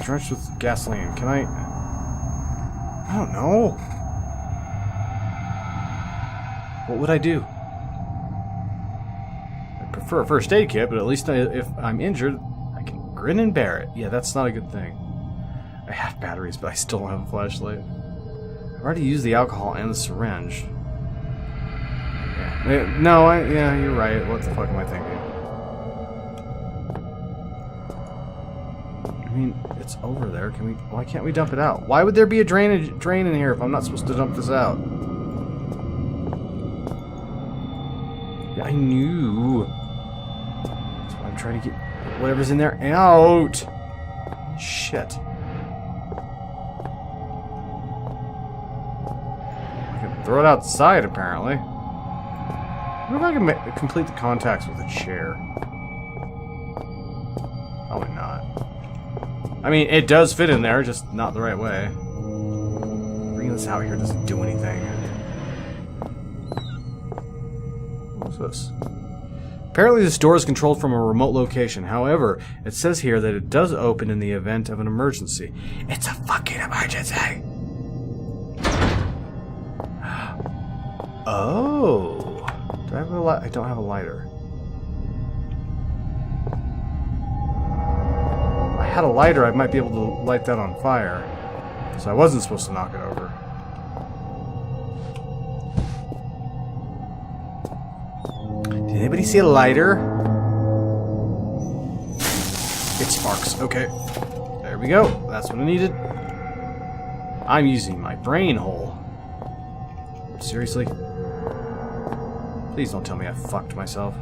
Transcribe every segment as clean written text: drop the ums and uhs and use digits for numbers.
Drenched with gasoline. Can I don't know. What would I do? I prefer a first aid kit, but at least if I'm injured, I can grin and bear it. Yeah, that's not a good thing. I have batteries, but I still don't have a flashlight. I've already used the alcohol and the syringe. Yeah. No, yeah, you're right. What the fuck am I thinking? I mean, it's over there. Why can't we dump it out? Why would there be a drain in here if I'm not supposed to dump this out? Yeah, I knew. That's why I'm trying to get whatever's in there out. Shit. I can throw it outside, apparently. I wonder if I can complete the contacts with a chair. Probably not. I mean, it does fit in there, just not the right way. Bringing this out here doesn't do anything. What's this? Apparently this door is controlled from a remote location. However, it says here that it does open in the event of an emergency. It's a fucking emergency! Oh! Do I have a light? I don't have a lighter. If I had a lighter, I might be able to light that on fire. So I wasn't supposed to knock it over. Did anybody see a lighter? It sparks. Okay. There we go. That's what I needed. I'm using my brain hole. Seriously? Please don't tell me I fucked myself.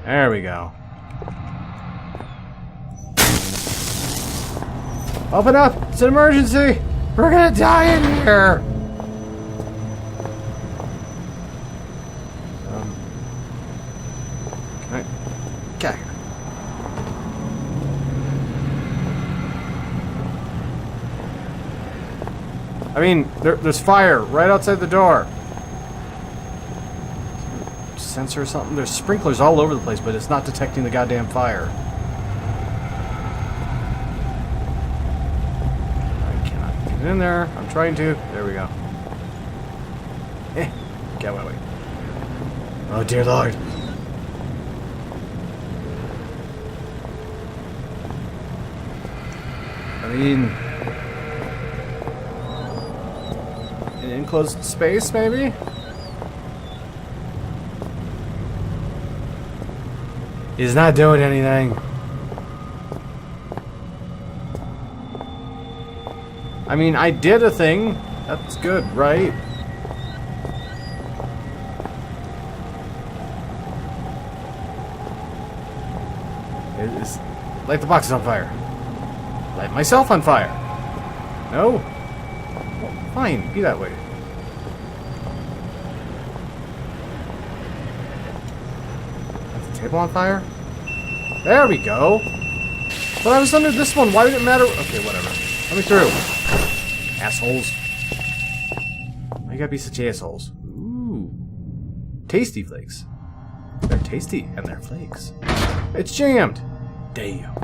There we go. Open up! It's an emergency! We're gonna die in here! Can I... Get out of here. I mean, there's fire right outside the door. Sensor or something? There's sprinklers all over the place, but it's not detecting the goddamn fire. I cannot get in there. I'm trying to. There we go. Get away. Oh dear Lord. I mean, an enclosed space, maybe? He's not doing anything. I mean, I did a thing. That's good, right? It's light the boxes on fire. Light myself on fire. No? Well, fine, be that way. Table on fire? There we go. But I was under this one. Why did it matter? Okay, whatever. Let me through. Assholes. Why you gotta be such assholes? Ooh. Tasty flakes. They're tasty and they're flakes. It's jammed. Damn.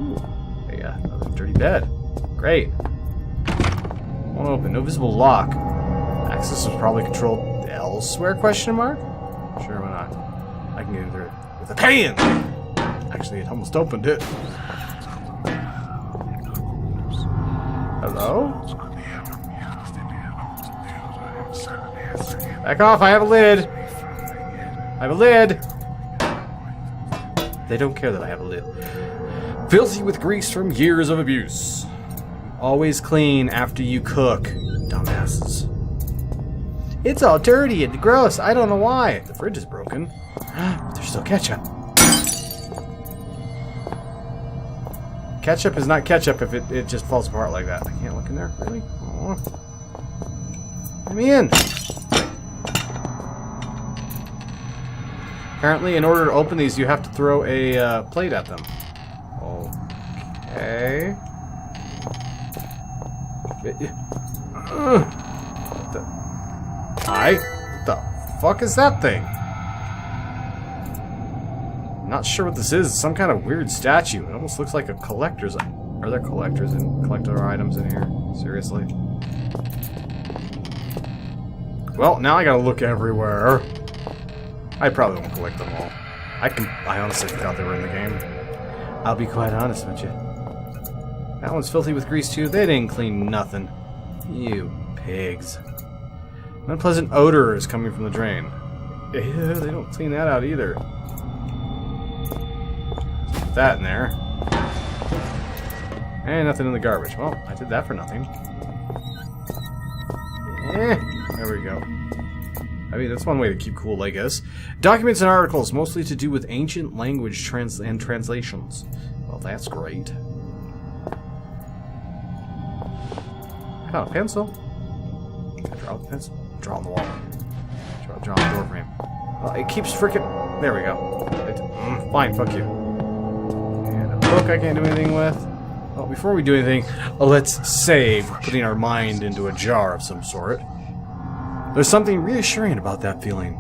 Ooh. Yeah, another dirty bed. Great. Won't open. No visible lock. Access was probably controlled elsewhere? Question mark? Sure, why not? I can get through it with a pan! Actually, it almost opened it. Hello? Back off, I have a lid! I have a lid! They don't care that I have a lid. Filthy with grease from years of abuse. Always clean after you cook, dumbasses. It's all dirty and gross. I don't know why. The fridge is broken. But there's still ketchup. Ketchup is not ketchup if it just falls apart like that. I can't look in there. Really? Aww. Let me in. Apparently, in order to open these, you have to throw a plate at them. Okay. What the fuck is that thing? Not sure what this is. Some kind of weird statue. It almost looks like a collector's. Are there collectors and collector items in here? Seriously? Well, now I gotta look everywhere. I probably won't collect them all. I honestly forgot they were in the game. I'll be quite honest with you. That one's filthy with grease too. They didn't clean nothing. You pigs. An unpleasant odor is coming from the drain. Ew, they don't clean that out either. Put that in there. And nothing in the garbage. Well, I did that for nothing. There we go. I mean, that's one way to keep cool, I guess. Documents and articles, mostly to do with ancient language and translations. Well, that's great. I found a pencil. Can I draw with the pencil? Draw on the wall. Draw on the door frame. Well, it keeps frickin'... There we go. Fine, fuck you. And a book I can't do anything with. Well, before we do anything, let's save, putting our mind into a jar of some sort. There's something reassuring about that feeling.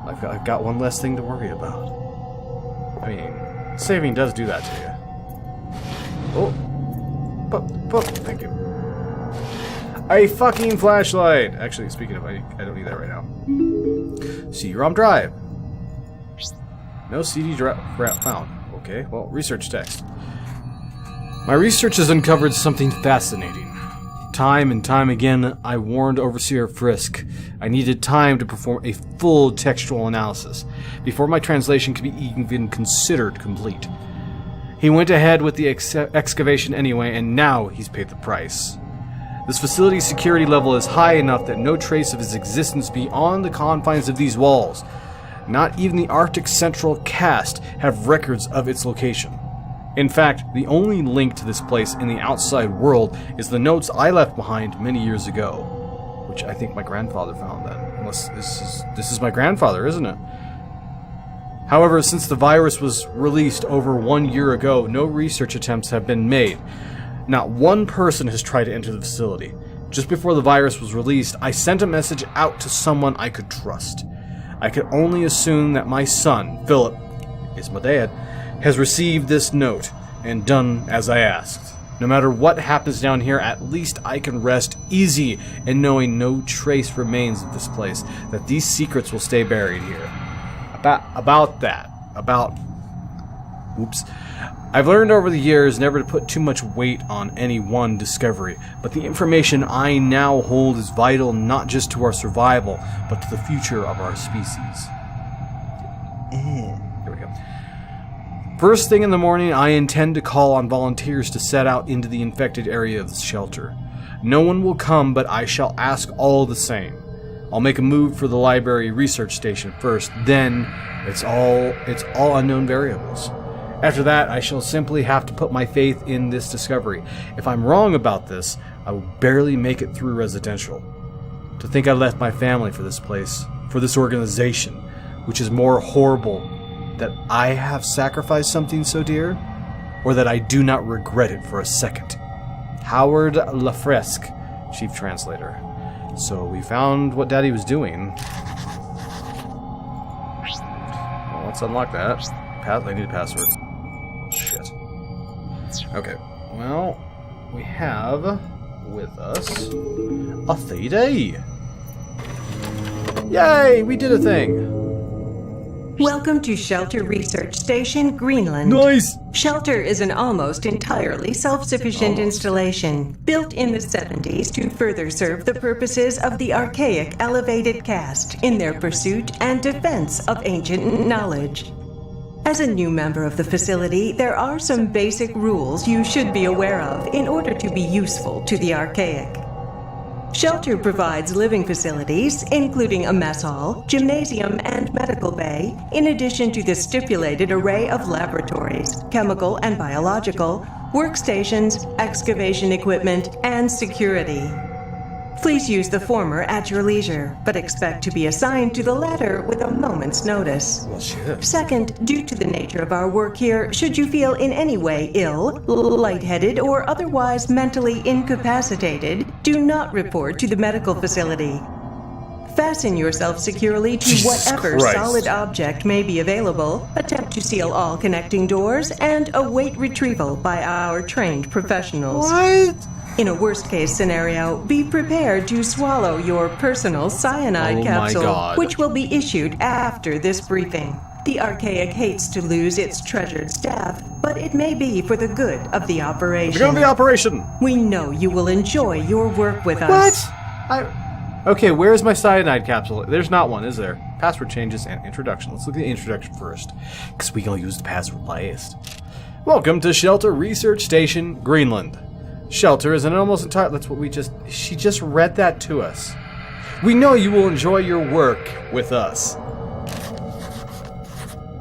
I've got one less thing to worry about. I mean, saving does do that to you. Oh. Thank you. A fucking flashlight! Actually, speaking of, I don't need that right now. CD-ROM drive. No CD drive found. Okay, well, research text. My research has uncovered something fascinating. Time and time again, I warned Overseer Frisk I needed time to perform a full textual analysis before my translation could be even considered complete. He went ahead with the excavation anyway, and now he's paid the price. This facility's security level is high enough that no trace of his existence beyond the confines of these walls. Not even the Arctic Central cast have records of its location. In fact, the only link to this place in the outside world is the notes I left behind many years ago, which I think my grandfather found then. Unless this is my grandfather, isn't it? However, since the virus was released over 1 year ago, no research attempts have been made. Not one person has tried to enter the facility. Just before the virus was released, I sent a message out to someone I could trust. I could only assume that my son, Philip, is my dad, has received this note and done as I asked. No matter what happens down here, at least I can rest easy in knowing no trace remains of this place, that these secrets will stay buried here. Oops. I've learned over the years never to put too much weight on any one discovery, but the information I now hold is vital not just to our survival, but to the future of our species. Here we go. First thing in the morning, I intend to call on volunteers to set out into the infected area of the shelter. No one will come, but I shall ask all the same. I'll make a move for the library research station first, then it's all unknown variables. After that, I shall simply have to put my faith in this discovery. If I'm wrong about this, I will barely make it through residential. To think I left my family for this place, for this organization, which is more horrible, that I have sacrificed something so dear, or that I do not regret it for a second. Howard Lafresque, Chief Translator. So we found what Daddy was doing. Well, let's unlock that. I need a password. Shit. Okay, well, we have with us a CD. Yay, we did a thing. Welcome to Shelter Research Station, Greenland. Nice! Shelter is an almost entirely self-sufficient installation, built in the 70s to further serve the purposes of the archaic elevated caste in their pursuit and defense of ancient knowledge. As a new member of the facility, there are some basic rules you should be aware of in order to be useful to the archaic. Shelter provides living facilities, including a mess hall, gymnasium, and medical bay, in addition to the stipulated array of laboratories, chemical and biological, workstations, excavation equipment, and security. Please use the former at your leisure, but expect to be assigned to the latter with a moment's notice. Well, shit. Second, due to the nature of our work here, should you feel in any way ill, lightheaded, or otherwise mentally incapacitated, do not report to the medical facility. Fasten yourself securely to Jesus whatever Christ. solid object may be available, attempt to seal all connecting doors, and await retrieval by our trained professionals. What? In a worst-case scenario, be prepared to swallow your personal cyanide Oh my capsule, God. which will be issued after this briefing. The Archaic hates to lose its treasured staff, but it may be for the good of the operation. We're going to the operation. We know you will enjoy your work with What? us. Okay, where's my cyanide capsule? There's not one, is there? Password changes and introduction. Let's look at the introduction first, because we gonna use the password last. Welcome to Shelter Research Station, Greenland. Shelter is an almost entire... That's what she just read that to us. We know you will enjoy your work with us.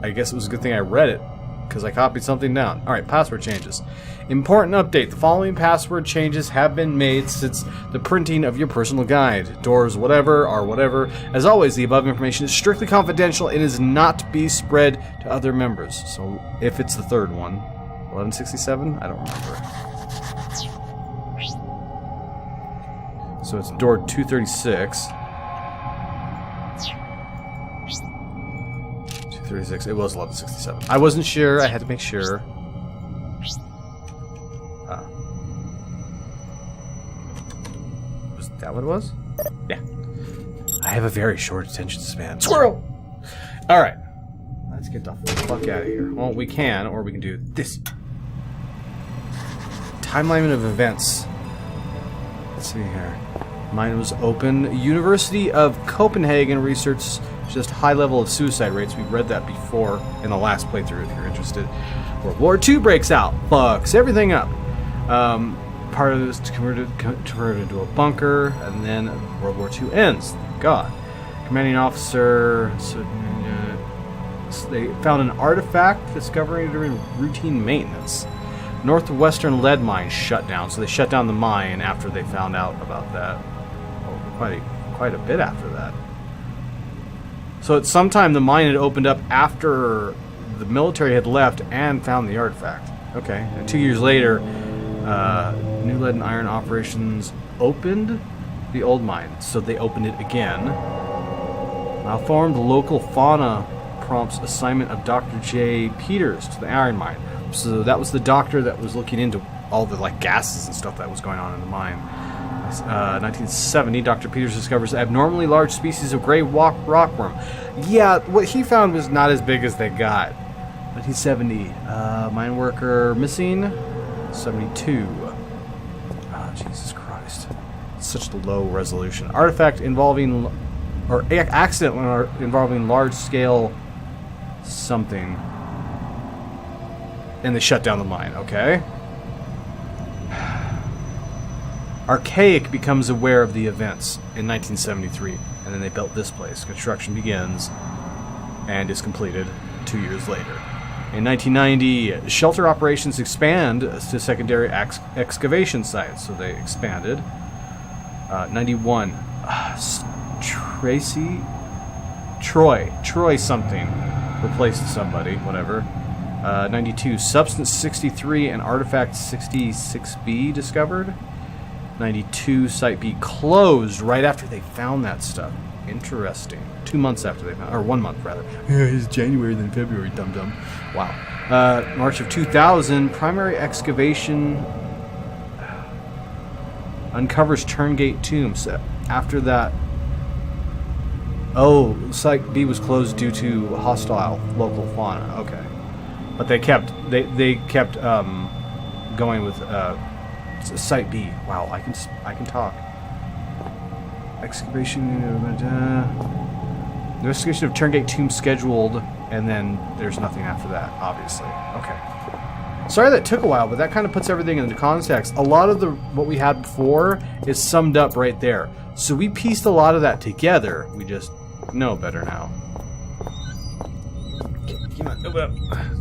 I guess it was a good thing I read it, because I copied something down. Alright, password changes. Important update. The following password changes have been made since the printing of your personal guide. Doors whatever are whatever. As always, the above information is strictly confidential and is not to be spread to other members. So, if it's the third one. 1167? I don't remember. So it's door 236. 236. It was 1167. I wasn't sure. I had to make sure. Was that what it was? Yeah. I have a very short attention span. Squirrel! Alright. Let's get the fuck out of here. Well, we can, or we can do this. Timeline of events. Let's see here. Mine was open. University of Copenhagen research just high level of suicide rates. We read that before in the last playthrough if you're interested. World War II breaks out. Fucks everything up. Part of this converted into a bunker, and then World War II ends. Thank God. Commanding officer... So they found an artifact discovered during routine maintenance. Northwestern lead mine shut down, so they shut down the mine after they found out about that. Oh, quite a bit after that. So at some time the mine had opened up after the military had left and found the artifact. Okay, and 2 years later, new lead and iron operations opened the old mine, so they opened it again. Malformed local fauna prompts assignment of Dr. J. Peters to the iron mine. So that was the doctor that was looking into all the gases and stuff that was going on in the mine. 1970, Dr. Peters discovers abnormally large species of gray rockworm. Yeah, what he found was not as big as they got. 1970, mine worker missing. 72. Oh, Jesus Christ. Such low resolution. Artifact involving, or accident involving large-scale something. And they shut down the mine, okay? Archaic becomes aware of the events in 1973, and then they built this place. Construction begins and is completed 2 years later. In 1990, shelter operations expand to secondary excavation sites, so they expanded. 91, Troy something replaced somebody, whatever. 92, Substance 63 and Artifact 66B discovered. 92, Site B closed right after they found that stuff. Interesting. 2 months after they found, or 1 month rather. It's January then February, dum-dum. Wow. March of 2000, primary excavation uncovers Turngate tombs. After that, Site B was closed due to hostile local fauna. Okay. But they kept going with Site B. Wow, I can talk. Excavation. Investigation of Turngate tomb scheduled, and then there's nothing after that. Obviously. Okay. Sorry that took a while, but that kind of puts everything into context. A lot of what we had before is summed up right there. So we pieced a lot of that together. We just know better now. Come on, open up.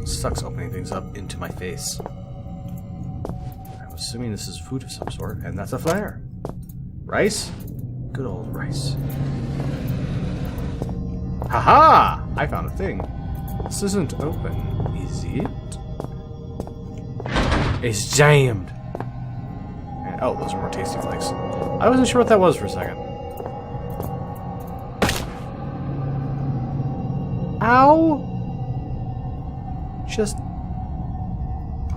Sucks opening things up into my face. I'm assuming this is food of some sort, and that's a flare. Rice? Good old rice. Haha! I found a thing. This isn't open, is it? It's jammed. And, oh, those are more tasty flakes. I wasn't sure what that was for a second. Ow! Just...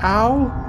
Ow!